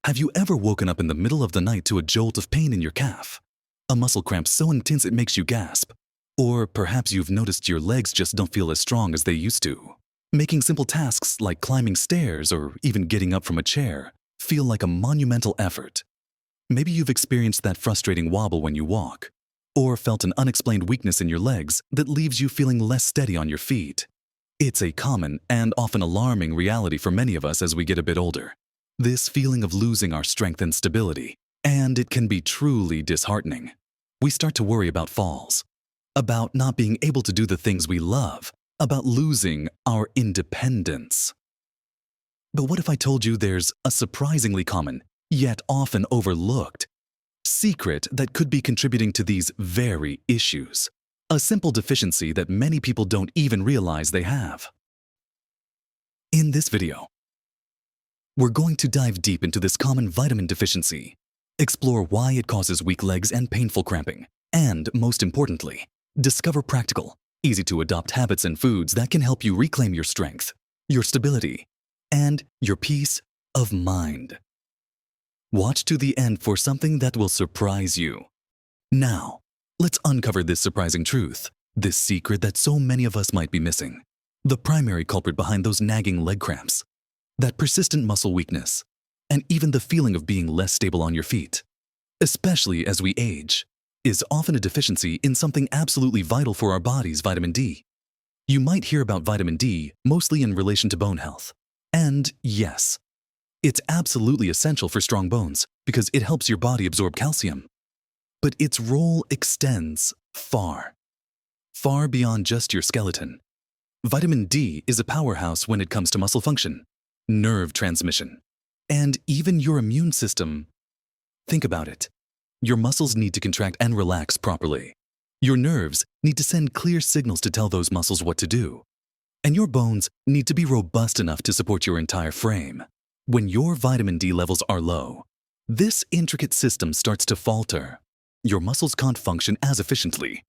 Have you ever woken up in the middle of the night to a jolt of pain in your calf? A muscle cramp so intense it makes you gasp? Or perhaps you've noticed your legs just don't feel as strong as they used to, making simple tasks like climbing stairs or even getting up from a chair feel like a monumental effort. Maybe you've experienced that frustrating wobble when you walk, or felt an unexplained weakness in your legs that leaves you feeling less steady on your feet. It's a common and often alarming reality for many of us as we get a bit older. This feeling of losing our strength and stability, and it can be truly disheartening. We start to worry about falls, about not being able to do the things we love, about losing our independence. But what if I told you there's a surprisingly common, yet often overlooked, secret that could be contributing to these very issues? A simple deficiency that many people don't even realize they have. In this video, we're going to dive deep into this common vitamin deficiency, explore why it causes weak legs and painful cramping, and most importantly, discover practical, easy-to-adopt habits and foods that can help you reclaim your strength, your stability, and your peace of mind. Watch to the end for something that will surprise you. Now, let's uncover this surprising truth, this secret that so many of us might be missing. The primary culprit behind those nagging leg cramps, that persistent muscle weakness, and even the feeling of being less stable on your feet, especially as we age, is often a deficiency in something absolutely vital for our bodies, vitamin D. You might hear about vitamin D mostly in relation to bone health. And yes, it's absolutely essential for strong bones because it helps your body absorb calcium. But its role extends far, far beyond just your skeleton. Vitamin D is a powerhouse when it comes to muscle function, nerve transmission, and even your immune system. Think about it. Your muscles need to contract and relax properly. Your nerves need to send clear signals to tell those muscles what to do. And your bones need to be robust enough to support your entire frame. When your vitamin D levels are low, this intricate system starts to falter. Your muscles can't function as efficiently,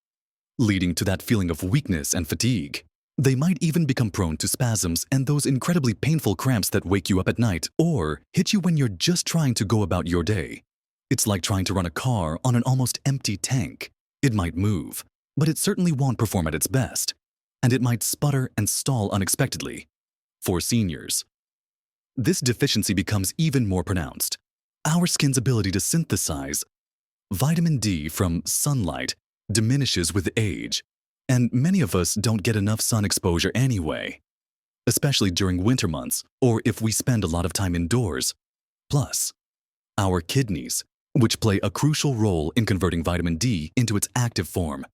leading to that feeling of weakness and fatigue. They might even become prone to spasms and those incredibly painful cramps that wake you up at night or hit you when you're just trying to go about your day. It's like trying to run a car on an almost empty tank. It might move, but it certainly won't perform at its best. And it might sputter and stall unexpectedly. For seniors, this deficiency becomes even more pronounced. Our skin's ability to synthesize vitamin D from sunlight diminishes with age, and many of us don't get enough sun exposure anyway, especially during winter months or if we spend a lot of time indoors. Plus, our kidneys, which play a crucial role in converting vitamin D into its active form,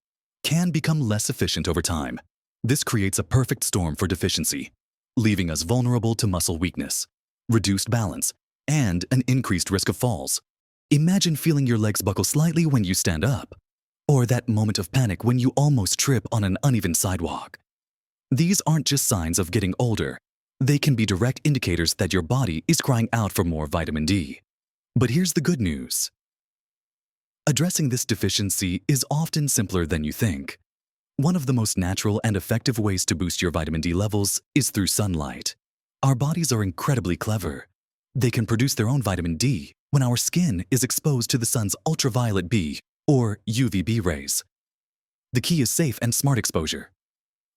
can become less efficient over time. This creates a perfect storm for deficiency, leaving us vulnerable to muscle weakness, reduced balance, and an increased risk of falls. Imagine feeling your legs buckle slightly when you stand up, or that moment of panic when you almost trip on an uneven sidewalk. These aren't just signs of getting older. They can be direct indicators that your body is crying out for more vitamin D. But here's the good news. Addressing this deficiency is often simpler than you think. One of the most natural and effective ways to boost your vitamin D levels is through sunlight. Our bodies are incredibly clever. They can produce their own vitamin D when our skin is exposed to the sun's ultraviolet B, or UVB rays. The key is safe and smart exposure.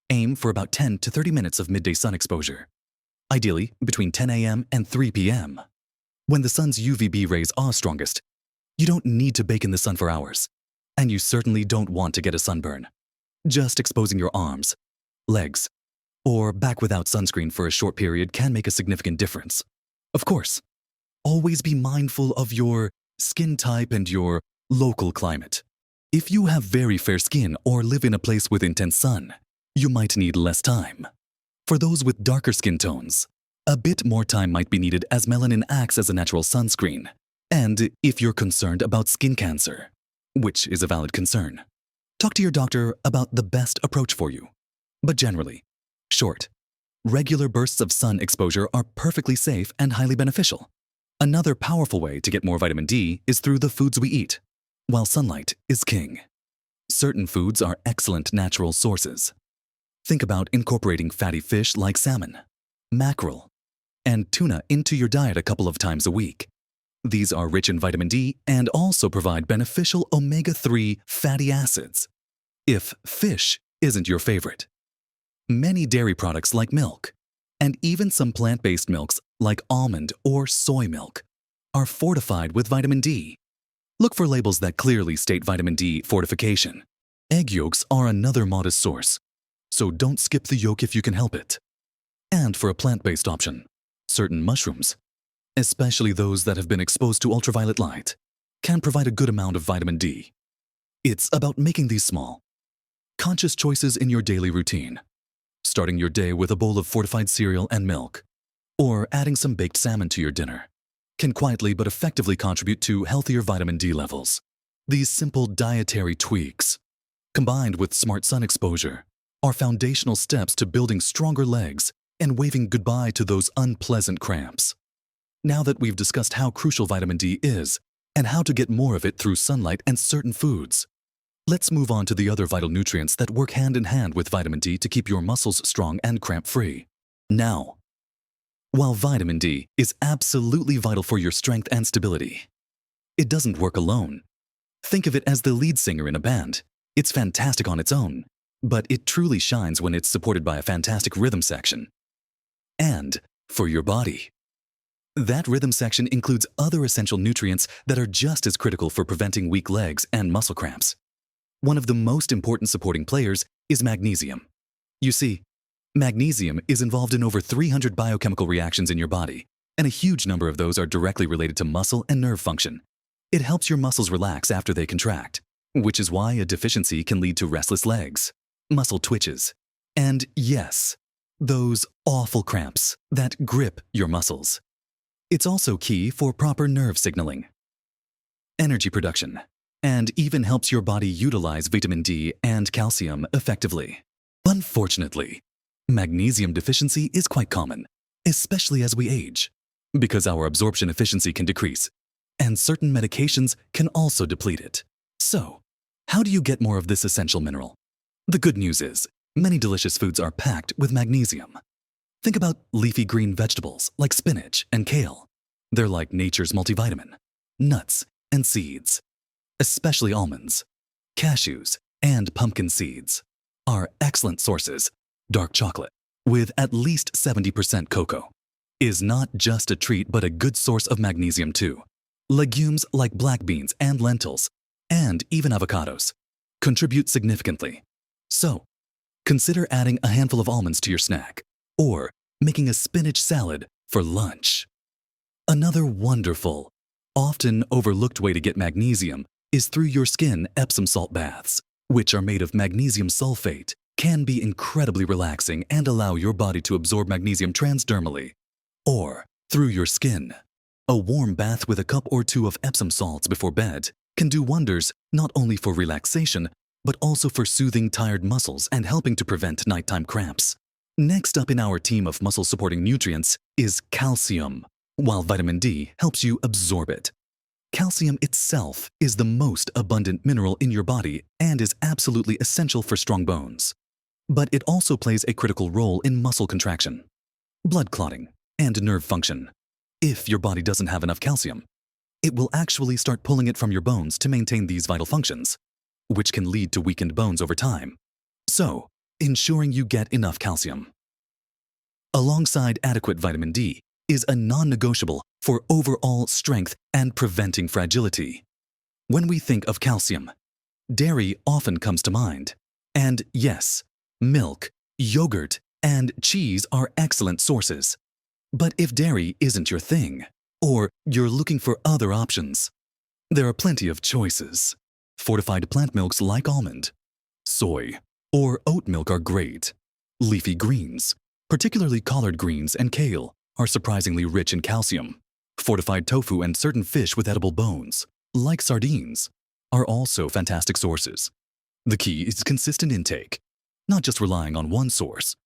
Aim for about 10 to 30 minutes of midday sun exposure, ideally between 10 a.m. and 3 p.m. When the sun's UVB rays are strongest, you don't need to bake in the sun for hours, and you certainly don't want to get a sunburn. Just exposing your arms, legs, or back without sunscreen for a short period can make a significant difference. Of course, always be mindful of your skin type and your local climate. If you have very fair skin or live in a place with intense sun, you might need less time. For those with darker skin tones, a bit more time might be needed as melanin acts as a natural sunscreen. And if you're concerned about skin cancer, which is a valid concern, talk to your doctor about the best approach for you. But generally, short, regular bursts of sun exposure are perfectly safe and highly beneficial. Another powerful way to get more vitamin D is through the foods we eat. While sunlight is king, certain foods are excellent natural sources. Think about incorporating fatty fish like salmon, mackerel, and tuna into your diet a couple of times a week. These are rich in vitamin D and also provide beneficial omega-3 fatty acids. If fish isn't your favorite, many dairy products like milk, and even some plant-based milks like almond or soy milk, are fortified with vitamin D. Look for labels that clearly state vitamin D fortification. Egg yolks are another modest source, so don't skip the yolk if you can help it. And for a plant-based option, certain mushrooms, especially those that have been exposed to ultraviolet light, can provide a good amount of vitamin D. It's about making these small, conscious choices in your daily routine, starting your day with a bowl of fortified cereal and milk, or adding some baked salmon to your dinner, can quietly but effectively contribute to healthier vitamin D levels. These simple dietary tweaks, combined with smart sun exposure, are foundational steps to building stronger legs and waving goodbye to those unpleasant cramps. Now that we've discussed how crucial vitamin D is and how to get more of it through sunlight and certain foods, let's move on to the other vital nutrients that work hand in hand with vitamin D to keep your muscles strong and cramp-free. Now, while vitamin D is absolutely vital for your strength and stability, it doesn't work alone. Think of it as the lead singer in a band. It's fantastic on its own, but it truly shines when it's supported by a fantastic rhythm section. And for your body, that rhythm section includes other essential nutrients that are just as critical for preventing weak legs and muscle cramps. One of the most important supporting players is magnesium. You see, magnesium is involved in over 300 biochemical reactions in your body, and a huge number of those are directly related to muscle and nerve function. It helps your muscles relax after they contract, which is why a deficiency can lead to restless legs, muscle twitches, and yes, those awful cramps that grip your muscles. It's also key for proper nerve signaling, energy production, and even helps your body utilize vitamin D and calcium effectively. Unfortunately, magnesium deficiency is quite common, especially as we age, because our absorption efficiency can decrease, and certain medications can also deplete it. So, how do you get more of this essential mineral? The good news is, many delicious foods are packed with magnesium. Think about leafy green vegetables like spinach and kale. They're like nature's multivitamin. Nuts and seeds, especially almonds, cashews, and pumpkin seeds, are excellent sources. Dark chocolate, with at least 70% cocoa, is not just a treat but a good source of magnesium too. Legumes like black beans and lentils, and even avocados, contribute significantly. So, consider adding a handful of almonds to your snack, or making a spinach salad for lunch. Another wonderful, often overlooked way to get magnesium is through your skin. Epsom salt baths, which are made of magnesium sulfate, can be incredibly relaxing and allow your body to absorb magnesium transdermally. Or through your skin. A warm bath with a cup or two of Epsom salts before bed can do wonders not only for relaxation, but also for soothing tired muscles and helping to prevent nighttime cramps. Next up in our team of muscle-supporting nutrients is calcium, while vitamin D helps you absorb it. Calcium itself is the most abundant mineral in your body and is absolutely essential for strong bones. But it also plays a critical role in muscle contraction, blood clotting, and nerve function. If your body doesn't have enough calcium, it will actually start pulling it from your bones to maintain these vital functions, which can lead to weakened bones over time. So, ensuring you get enough calcium, alongside adequate vitamin D, is a non-negotiable for overall strength and preventing fragility. When we think of calcium, dairy often comes to mind. And yes, milk, yogurt, and cheese are excellent sources. But if dairy isn't your thing, or you're looking for other options, there are plenty of choices. Fortified plant milks like almond, soy, or oat milk are great. Leafy greens, particularly collard greens and kale, are surprisingly rich in calcium. Fortified tofu and certain fish with edible bones, like sardines, are also fantastic sources. The key is consistent intake, not just relying on one source.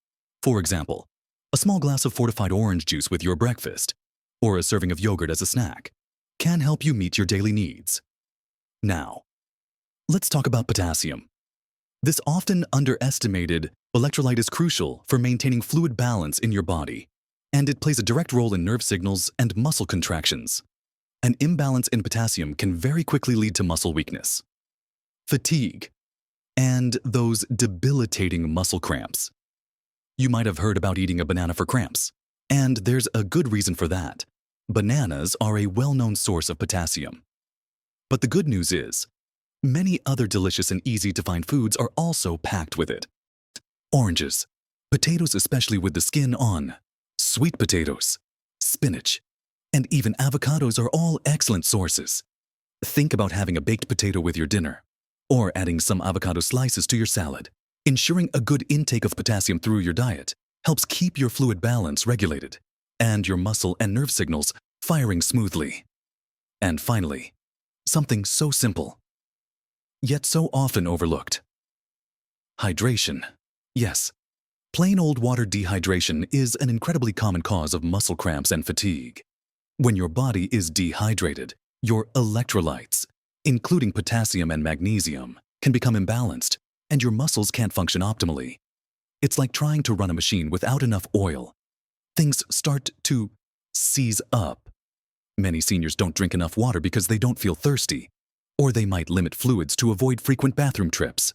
For example, a small glass of fortified orange juice with your breakfast, or a serving of yogurt as a snack, can help you meet your daily needs. Now, let's talk about potassium. This often underestimated electrolyte is crucial for maintaining fluid balance in your body, and it plays a direct role in nerve signals and muscle contractions. An imbalance in potassium can very quickly lead to muscle weakness, fatigue, and those debilitating muscle cramps. You might have heard about eating a banana for cramps, and there's a good reason for that. Bananas are a well-known source of potassium. But the good news is, many other delicious and easy-to-find foods are also packed with it. Oranges, potatoes especially with the skin on, sweet potatoes, spinach, and even avocados are all excellent sources. Think about having a baked potato with your dinner, or adding some avocado slices to your salad. Ensuring a good intake of potassium through your diet helps keep your fluid balance regulated and your muscle and nerve signals firing smoothly. And finally, something so simple, yet so often overlooked. Hydration. Yes, plain old water dehydration is an incredibly common cause of muscle cramps and fatigue. When your body is dehydrated, your electrolytes, including potassium and magnesium, can become imbalanced, and your muscles can't function optimally. It's like trying to run a machine without enough oil. Things start to seize up. Many seniors don't drink enough water because they don't feel thirsty, or they might limit fluids to avoid frequent bathroom trips.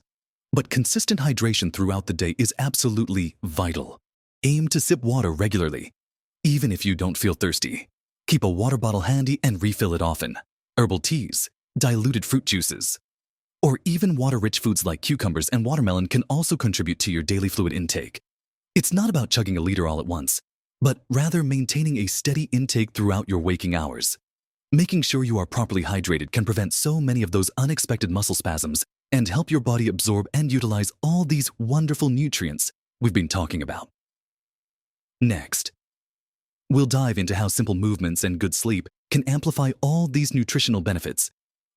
But consistent hydration throughout the day is absolutely vital. Aim to sip water regularly, even if you don't feel thirsty. Keep a water bottle handy and refill it often. Herbal teas, diluted fruit juices, or even water-rich foods like cucumbers and watermelon can also contribute to your daily fluid intake. It's not about chugging a liter all at once, but rather maintaining a steady intake throughout your waking hours. Making sure you are properly hydrated can prevent so many of those unexpected muscle spasms and help your body absorb and utilize all these wonderful nutrients we've been talking about. Next, we'll dive into how simple movements and good sleep can amplify all these nutritional benefits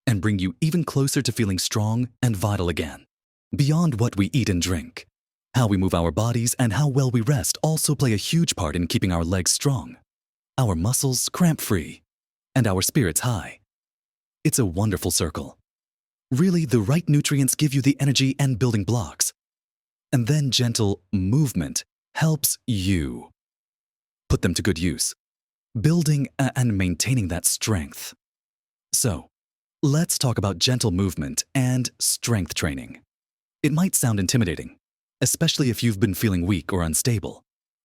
and bring you even closer to feeling strong and vital again. Beyond what we eat and drink, how we move our bodies and how well we rest also play a huge part in keeping our legs strong, our muscles cramp-free, and our spirits high. It's a wonderful circle. Really, the right nutrients give you the energy and building blocks, and then gentle movement helps you put them to good use, building and maintaining that strength. So, let's talk about gentle movement and strength training. It might sound intimidating, especially if you've been feeling weak or unstable,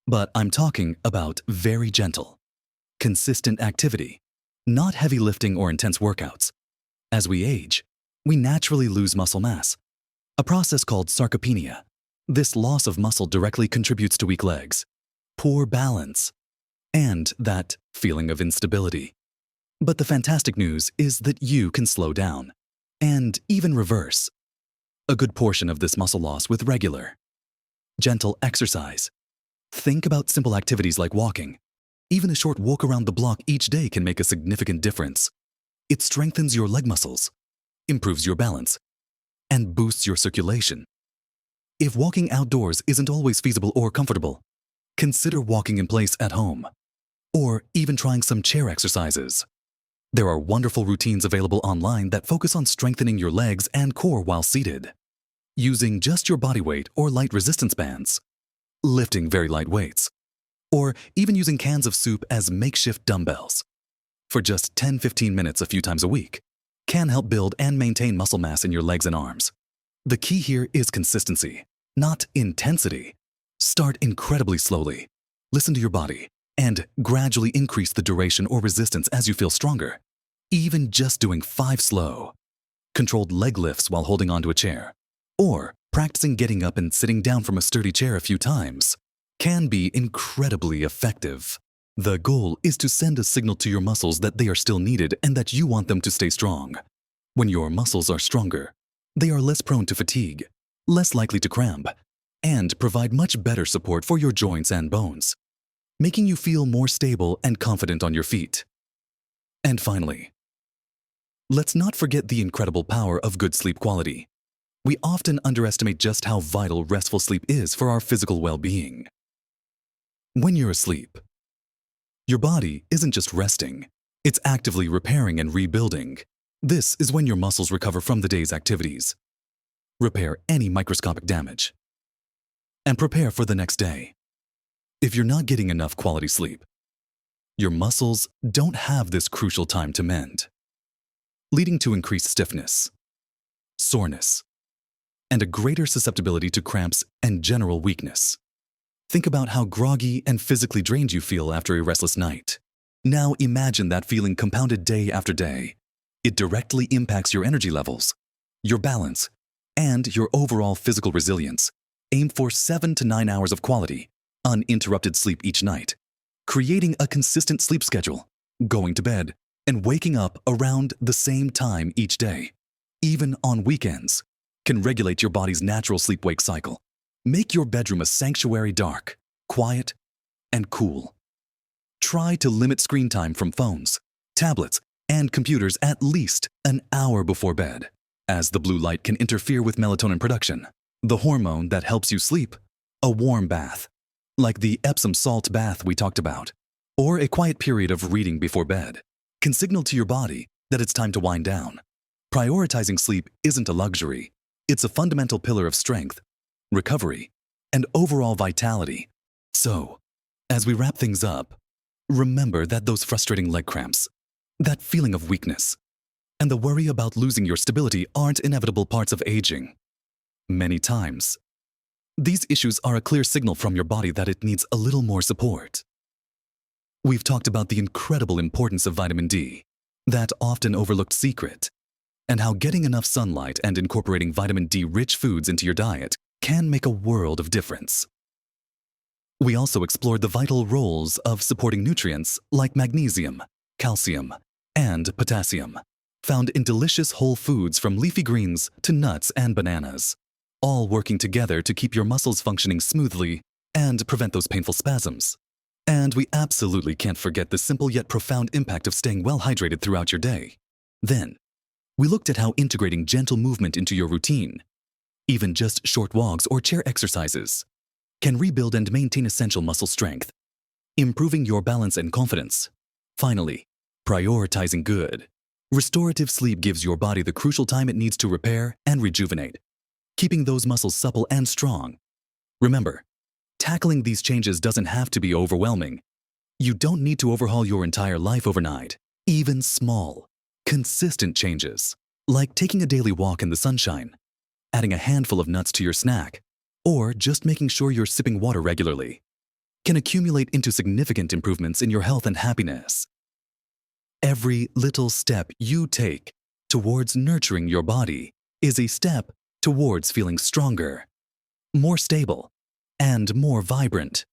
but I'm talking about very gentle, consistent activity, not heavy lifting or intense workouts. As we age, we naturally lose muscle mass, a process called sarcopenia. This loss of muscle directly contributes to weak legs, poor balance, and that feeling of instability. But the fantastic news is that you can slow down and even reverse a good portion of this muscle loss with regular, gentle exercise. Think about simple activities like walking. Even a short walk around the block each day can make a significant difference. It strengthens your leg muscles, improves your balance, and boosts your circulation. If walking outdoors isn't always feasible or comfortable, consider walking in place at home, or even trying some chair exercises. There are wonderful routines available online that focus on strengthening your legs and core while seated. Using just your body weight or light resistance bands, lifting very light weights, or even using cans of soup as makeshift dumbbells for just 10-15 minutes a few times a week can help build and maintain muscle mass in your legs and arms. The key here is consistency, not intensity. Start incredibly slowly, listen to your body, and gradually increase the duration or resistance as you feel stronger. Even just doing 5 slow, controlled leg lifts while holding onto a chair, or practicing getting up and sitting down from a sturdy chair a few times can be incredibly effective. The goal is to send a signal to your muscles that they are still needed and that you want them to stay strong. When your muscles are stronger, they are less prone to fatigue, less likely to cramp, and provide much better support for your joints and bones, making you feel more stable and confident on your feet. And finally, let's not forget the incredible power of good sleep quality. We often underestimate just how vital restful sleep is for our physical well-being. When you're asleep, your body isn't just resting, it's actively repairing and rebuilding. This is when your muscles recover from the day's activities, repair any microscopic damage, and prepare for the next day. If you're not getting enough quality sleep, your muscles don't have this crucial time to mend, leading to increased stiffness, soreness, and a greater susceptibility to cramps and general weakness. Think about how groggy and physically drained you feel after a restless night. Now imagine that feeling compounded day after day. It directly impacts your energy levels, your balance, and your overall physical resilience. Aim for 7 to 9 hours of quality, uninterrupted sleep each night, creating a consistent sleep schedule, going to bed, and waking up around the same time each day, even on weekends, can regulate your body's natural sleep-wake cycle. Make your bedroom a sanctuary dark, quiet, and cool. Try to limit screen time from phones, tablets, and computers at least an hour before bed, as the blue light can interfere with melatonin production, the hormone that helps you sleep. A warm bath, like the Epsom salt bath we talked about, or a quiet period of reading before bed, can signal to your body that it's time to wind down. Prioritizing sleep isn't a luxury. It's a fundamental pillar of strength, recovery, and overall vitality. So, as we wrap things up, remember that those frustrating leg cramps, that feeling of weakness, and the worry about losing your stability aren't inevitable parts of aging. Many times, these issues are a clear signal from your body that it needs a little more support. We've talked about the incredible importance of vitamin D, that often overlooked secret, and how getting enough sunlight and incorporating vitamin D-rich foods into your diet can make a world of difference. We also explored the vital roles of supporting nutrients like magnesium, calcium, and potassium, found in delicious whole foods from leafy greens to nuts and bananas, all working together to keep your muscles functioning smoothly and prevent those painful spasms. And we absolutely can't forget the simple yet profound impact of staying well hydrated throughout your day. Then, we looked at how integrating gentle movement into your routine, even just short walks or chair exercises, can rebuild and maintain essential muscle strength, improving your balance and confidence. Finally, prioritizing good, restorative sleep gives your body the crucial time it needs to repair and rejuvenate, keeping those muscles supple and strong. Remember, tackling these changes doesn't have to be overwhelming. You don't need to overhaul your entire life overnight. Even small, consistent changes, like taking a daily walk in the sunshine, adding a handful of nuts to your snack, or just making sure you're sipping water regularly, can accumulate into significant improvements in your health and happiness. Every little step you take towards nurturing your body is a step towards feeling stronger, more stable, and more vibrant.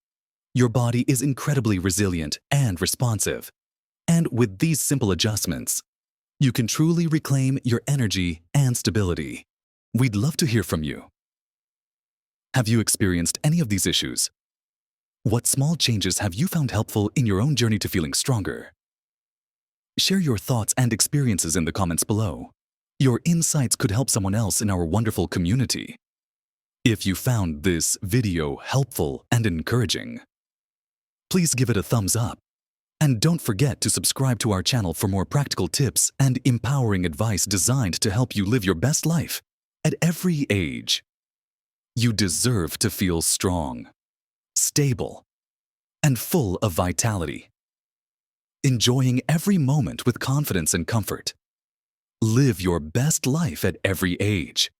Your body is incredibly resilient and responsive, and with these simple adjustments, you can truly reclaim your energy and stability. We'd love to hear from you. Have you experienced any of these issues? What small changes have you found helpful in your own journey to feeling stronger? Share your thoughts and experiences in the comments below. Your insights could help someone else in our wonderful community. If you found this video helpful and encouraging, please give it a thumbs up. And don't forget to subscribe to our channel for more practical tips and empowering advice designed to help you live your best life at every age. You deserve to feel strong, stable, and full of vitality. Enjoying every moment with confidence and comfort. Live your best life at every age.